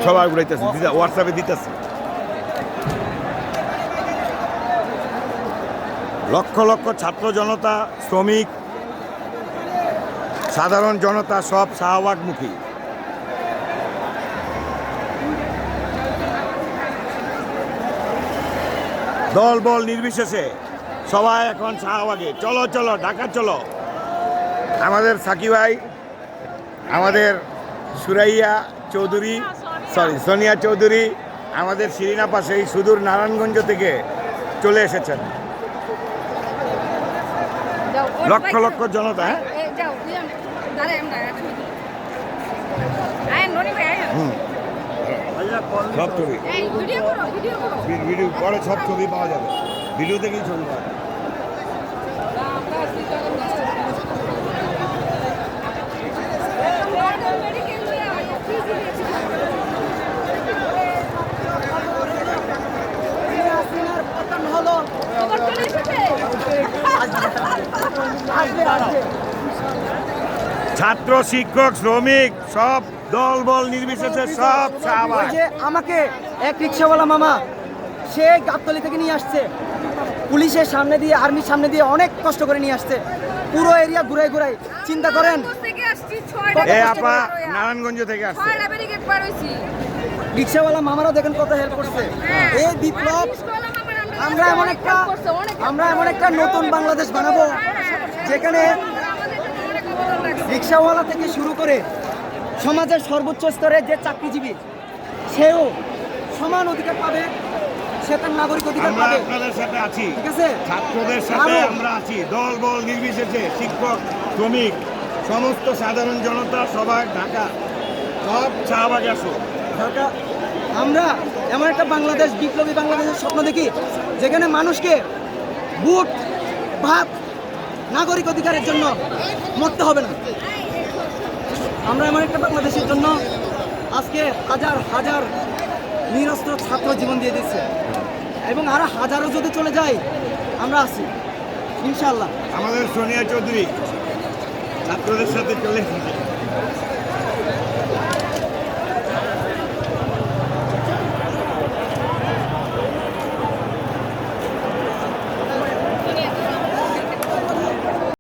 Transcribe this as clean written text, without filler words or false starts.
সবাই উড়াইতেছে, হোয়াটসঅ্যাপে দিতেছে। লক্ষ লক্ষ ছাত্র জনতা, শ্রমিক, সাধারণ জনতা সব শাহবাগমুখী। দল বল নির্বিশেষে সবাই এখন শাহবাগে। চলো চলো ঢাকা চলো। আমাদের সাকি ভাই, আমাদের সুরাইয়া চৌধুরী, সোনিয়া চৌধুরী, আমাদের শিরিনা পাশে এই সুদূর নারায়ণগঞ্জ থেকে চলে এসেছেন। লক্ষ লক্ষ জনতা। সব ছবি ভিডিও পরে সব ছবি পাওয়া যাবে, ভিডিও থেকেই ছবি পাওয়া যাবে। ছাত্র, শিক্ষক, শ্রমিক সব দল বল নির্বিশেষে সব শাহবাগ। আমাকে এক রিক্সাওয়ালা মামা সে গাবতলী থেকে নিয়ে আসছে, পুলিশের সামনে দিয়ে, আর্মির সামনে দিয়ে অনেক কষ্ট করে নিয়ে আসছে, পুরো এরিয়া ঘুরাই ঘুরাই। চিন্তা করেন, আপা নারায়ণগঞ্জ থেকে আসছে। রিক্সাওয়ালা মামারা দেখেন কত হেল্প করছে। এই বিপ্লব আমরা এমন একটা নতুন বাংলাদেশ বানাবো যেখানে রিক্সাওয়ালা থেকে শুরু করে সমাজের সর্বোচ্চ স্তরে যে চাকরিজীবী সেও সমান অধিকার পাবে, সে তার নাগরিক অধিকার পাবে। আপনাদের সাথে আছি, ঠিক আছে? ছাত্রদের সাথে আমরা আছি, দল বল নির্বিশেষে শিক্ষক, শ্রমিক, সমস্ত সাধারণ জনতা সবাই ঢাকা, সব শাহবাগে আসো। ঢাকা আমরা এমন একটা বাংলাদেশ, বিপ্লবী বাংলাদেশের স্বপ্ন দেখি যেখানে মানুষকে ভোট, ভাত, নাগরিক অধিকারের জন্য মরতে হবে না। আমরা এমন একটা বাংলাদেশের জন্য আজকে হাজার হাজার নিরস্ত্র ছাত্র জীবন দিয়ে দিচ্ছে, এবং আরো হাজারও যদি চলে যায় আমরা আছি ইনশাআল্লাহ। আমাদের সোনিয়া চৌধুরী ছাত্রদের সাথে চলে এসেছে।